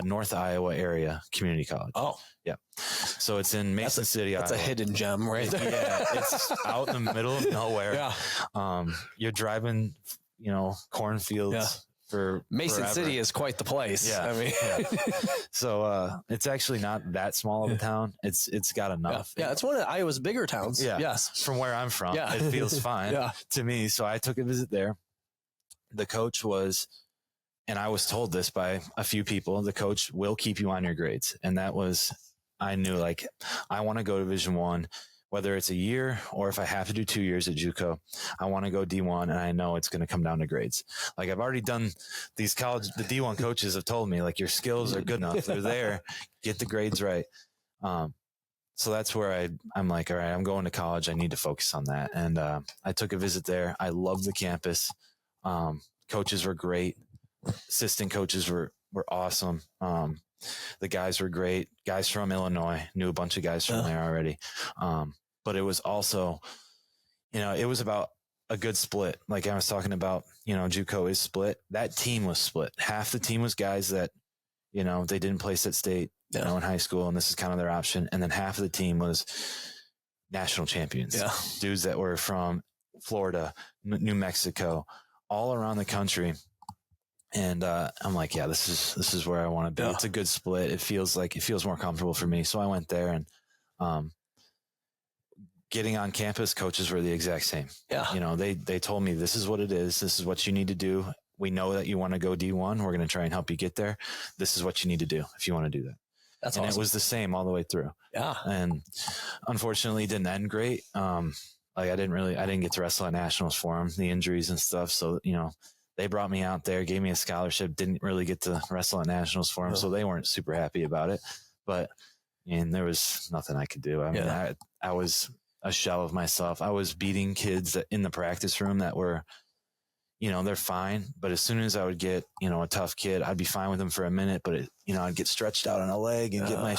Speaker 1: North Iowa Area Community College.
Speaker 2: Oh,
Speaker 1: yeah. So it's in Mason City, Iowa.
Speaker 2: That's a hidden gem right there.
Speaker 1: Yeah. It's out in the middle of nowhere. Yeah. You're driving, cornfields. For
Speaker 2: Mason
Speaker 1: forever.
Speaker 2: City is quite the place.
Speaker 1: Yeah.
Speaker 2: I mean,
Speaker 1: so it's actually not that small of a town. It's got enough.
Speaker 2: Yeah. It's one of Iowa's bigger towns.
Speaker 1: Yeah.
Speaker 2: Yes.
Speaker 1: From where I'm from, it feels fine to me. So I took a visit there. The coach was, and I was told this by a few people, the coach will keep you on your grades. And that was, I knew like, I want to go to Division I, whether it's a year or if I have to do 2 years at JUCO, I want to go D1, and I know it's going to come down to grades. Like I've already done these the D1 coaches have told me like your skills are good enough. They're there. Get the grades right. So that's where I'm like, all right, I'm going to college. I need to focus on that. And I took a visit there. I loved the campus. Coaches were great. Assistant coaches were awesome. The guys were great. Guys from Illinois, knew a bunch of guys from there already. But it was also, it was about a good split. Like I was talking about, JUCO is split. That team was split. Half the team was guys that, they didn't place at state, in high school, and this is kind of their option. And then half of the team was national champions, dudes that were from Florida, New Mexico, all around the country. And I'm like, this is where I want to be. Yeah. It's a good split. It feels more comfortable for me. So I went there, and getting on campus, coaches were the exact same. Yeah. They told me this is what it is. This is what you need to do. We know that you want to go D1. We're going to try and help you get there. This is what you need to do if you want to do that. That's awesome. And it was the same all the way through. Yeah. And unfortunately, it didn't end great. I didn't get to wrestle at nationals for him, the injuries and stuff. So, they brought me out there, gave me a scholarship, didn't really get to wrestle at nationals for them. So they weren't super happy about it, but there was nothing I could do. I mean, I was a shell of myself. I was beating kids in the practice room that were, they're fine. But as soon as I would get, a tough kid, I'd be fine with them for a minute, but I'd get stretched out on a leg and get my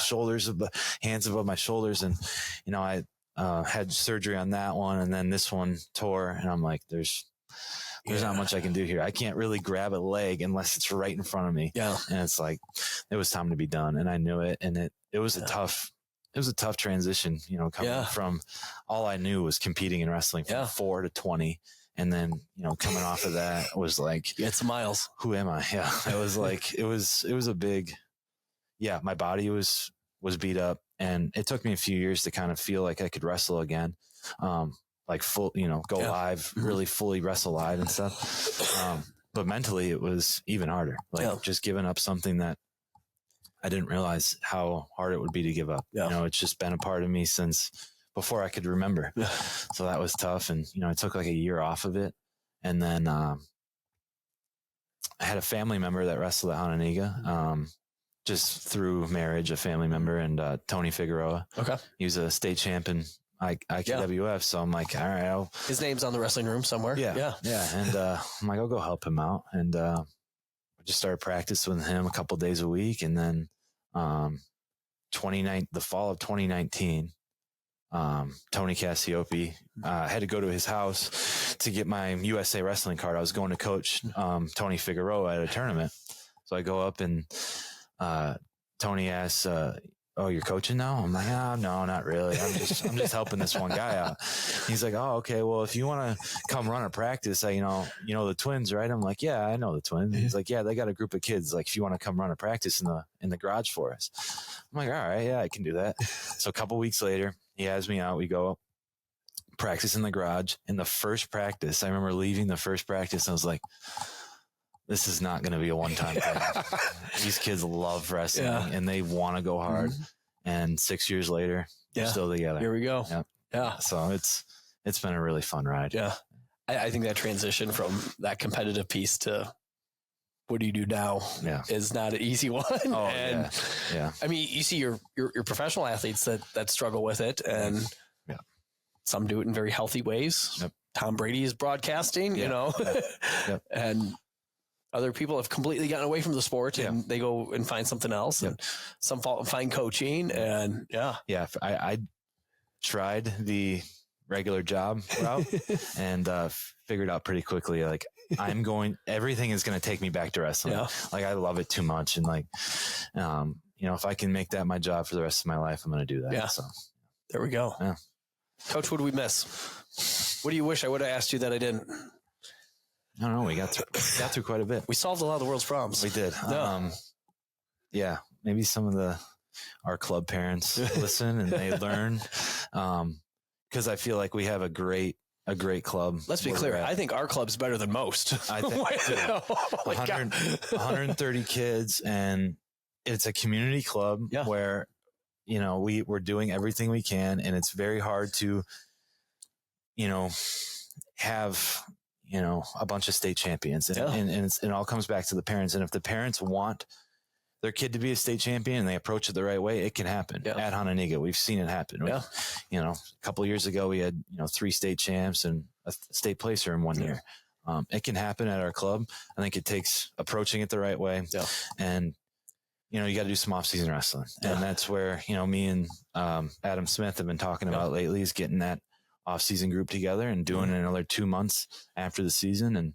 Speaker 1: hands above my shoulders. And, I had surgery on that one, and then this one tore, and I'm like, there's not much I can do here. I can't really grab a leg unless it's right in front of me. Yeah. And it's like, it was time to be done. And I knew it. And it was a tough transition, coming from all I knew was competing in wrestling from 4 to 20. And then, coming off of that was like,
Speaker 2: you had some miles.
Speaker 1: Who am I? Yeah. It was like, it was a big, my body was beat up, and it took me a few years to kind of feel like I could wrestle again. Like full, go live, really fully wrestle live and stuff. But mentally it was even harder, just giving up something that I didn't realize how hard it would be to give up. It's just been a part of me since before I could remember. So that was tough. And, I took like a year off of it. And then, I had a family member that wrestled at Hononegah, just through marriage, a family member, and, Tony Figueroa. Okay. He was a state champion. IKWF. So I'm like, all right.
Speaker 2: His name's on the wrestling room somewhere.
Speaker 1: Yeah. And I'm like, I'll go help him out. And I just started practicing with him a couple days a week. And then the fall of 2019, Tony Cassiope, had to go to his house to get my USA Wrestling card. I was going to coach Tony Figueroa at a tournament. So I go up, and Tony asks, oh, you're coaching now? I'm like, oh, no, not really. I'm just helping this one guy out. He's like, oh, okay. Well, if you want to come run a practice, the Twins, right? I'm like, yeah, I know the Twins. He's like, yeah, they got a group of kids. Like, if you want to come run a practice in the garage for us. I'm like, all right, yeah, I can do that. So a couple weeks later, he has me out. We go practice in the garage. In the first practice, I remember leaving the first practice, and I was like, this is not going to be a one-time thing. These kids love wrestling, and they want to go hard. Mm-hmm. And 6 years later, we're still together.
Speaker 2: Here we go.
Speaker 1: Yep. Yeah. So it's been a really fun ride.
Speaker 2: Yeah. I think that transition from that competitive piece to what do you do now is not an easy one.
Speaker 1: Oh, and yeah.
Speaker 2: I mean, you see your professional athletes that struggle with it, and some do it in very healthy ways. Yep. Tom Brady is broadcasting, Yep. And other people have completely gotten away from the sport, and they go and find something else, and some find coaching, and
Speaker 1: I tried the regular job route and figured out pretty quickly, like, everything is going to take me back to wrestling. Yeah. Like, I love it too much. And like, if I can make that my job for the rest of my life, I'm going to do that.
Speaker 2: Yeah.
Speaker 1: So
Speaker 2: there we go.
Speaker 1: Yeah.
Speaker 2: Coach, what do we miss? What do you wish I would have asked you that I didn't?
Speaker 1: I don't know. We got through quite a bit.
Speaker 2: We solved a lot of the world's problems.
Speaker 1: We did. Yeah. Maybe some of our club parents listen and they learn. Cause I feel like we have a great club.
Speaker 2: Let's be clear. I think our club's better than most.
Speaker 1: I think 130 kids, and it's a community club where, we're doing everything we can, and it's very hard to, have, a bunch of state champions, and it all comes back to the parents. And if the parents want their kid to be a state champion and they approach it the right way, it can happen at Hononegah. We've seen it happen. A couple of years ago, we had, 3 state champs and a state placer in 1 year. It can happen at our club. I think it takes approaching it the right way. Yeah. And, you got to do some off-season wrestling. And that's where, me and Adam Smith have been talking about lately, is getting that off-season group together and doing another 2 months after the season, and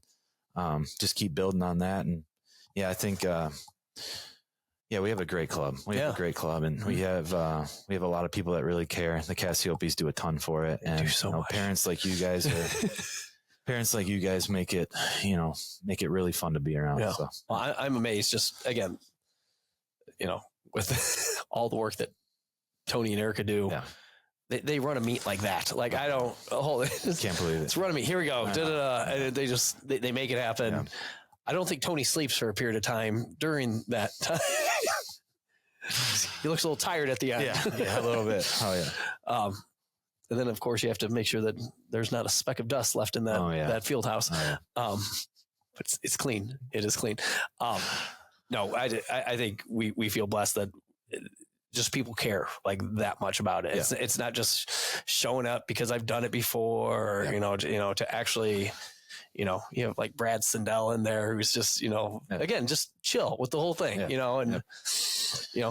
Speaker 1: just keep building on that. And I think we have a great club. We have a great club, and we have a lot of people that really care. The Cassiopes do a ton for it, and
Speaker 2: do so much.
Speaker 1: Parents like you guys make it really fun to be around. Yeah. So.
Speaker 2: Well, I'm amazed. Just again, with all the work that Tony and Erica do. Yeah. They run a meet like that. Like, I don't
Speaker 1: can't believe it.
Speaker 2: It's run a meet. Here we go. And they make it happen. Yeah. I don't think Tony sleeps for a period of time during that time. He looks a little tired at the end.
Speaker 1: Yeah, a little bit. Oh yeah.
Speaker 2: And then of course you have to make sure that there's not a speck of dust left in that field house. Oh, yeah. it's clean. It is clean. No, I think we feel blessed that just people care like that much about it. Yeah. It's not just showing up because I've done it before, or, to actually, you have like Brad Sindell in there who's just, again, just chill with the whole thing, and,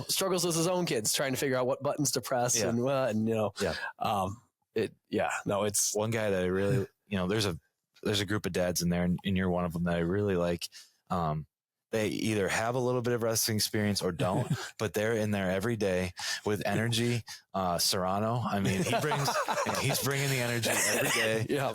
Speaker 2: struggles with his own kids trying to figure out what buttons to press and what, and, it's
Speaker 1: one guy that I really, there's a group of dads in there, and you're one of them that I really like. They either have a little bit of wrestling experience or don't, but they're in there every day with energy. Serrano, I mean, he's bringing the energy every day. Yeah.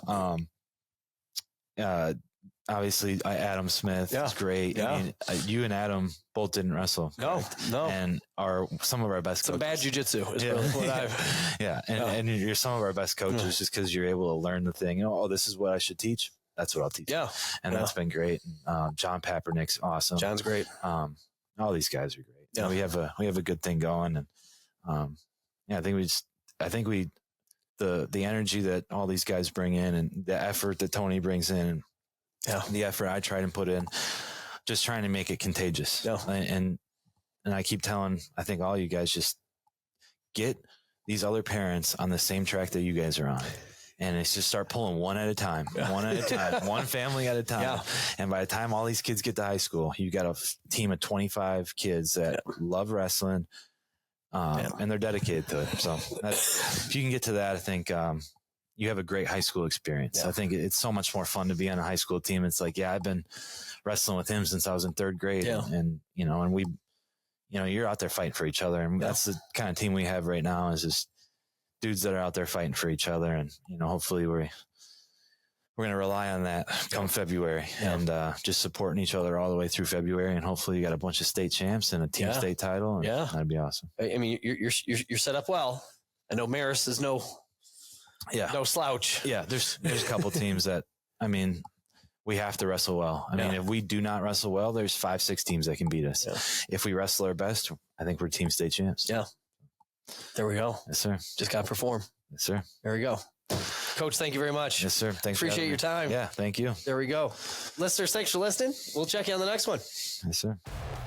Speaker 1: Obviously, Adam Smith is great. Yeah. I mean, you and Adam both didn't wrestle. Correct? No. And are some of our best coaches.
Speaker 2: Some bad jiu-jitsu is really what I've...
Speaker 1: Yeah. And you're some of our best coaches just because you're able to learn the thing. This is what I should teach. That's what I'll teach. Yeah. And that's been great. John Papernick's awesome.
Speaker 2: John's great.
Speaker 1: All these guys are great. Yeah. We have a good thing going. And I think the energy that all these guys bring in, and the effort that Tony brings in, the effort I try to put in, just trying to make it contagious. Yeah. And I keep telling, I think all you guys, just get these other parents on the same track that you guys are on. And it's just start pulling one at a time, one family at a time. Yeah. And by the time all these kids get to high school, you got a team of 25 kids that love wrestling, and they're dedicated to it. So if you can get to that, I think you have a great high school experience. Yeah. I think it's so much more fun to be on a high school team. It's like, I've been wrestling with him since I was in third grade, and we, you're out there fighting for each other, and that's the kind of team we have right now. Is just dudes that are out there fighting for each other, and hopefully we're going to rely on that come February, and just supporting each other all the way through February, and hopefully you got a bunch of state champs and a team state title, and that'd be awesome.
Speaker 2: I mean, you're set up well. I know Marist is no slouch.
Speaker 1: Yeah, there's a couple teams that, I mean, we have to wrestle well. I mean, if we do not wrestle well, there's 5-6 teams that can beat us. Yeah. If we wrestle our best, I think we're team state champs.
Speaker 2: Yeah. There we go.
Speaker 1: Yes, sir.
Speaker 2: Just got to perform.
Speaker 1: Yes, sir.
Speaker 2: There we go. Coach, thank you very much.
Speaker 1: Yes, sir. Thanks.
Speaker 2: Appreciate your time.
Speaker 1: Yeah, thank you.
Speaker 2: There we go. Listeners, thanks for listening. We'll check you on the next one.
Speaker 1: Yes, sir.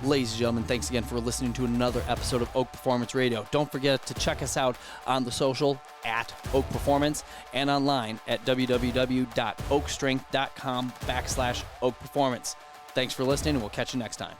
Speaker 2: Ladies and gentlemen, thanks again for listening to another episode of Oak Performance Radio. Don't forget to check us out on the social at Oak Performance and online at www.oakstrength.com/Oak Performance. Thanks for listening, and we'll catch you next time.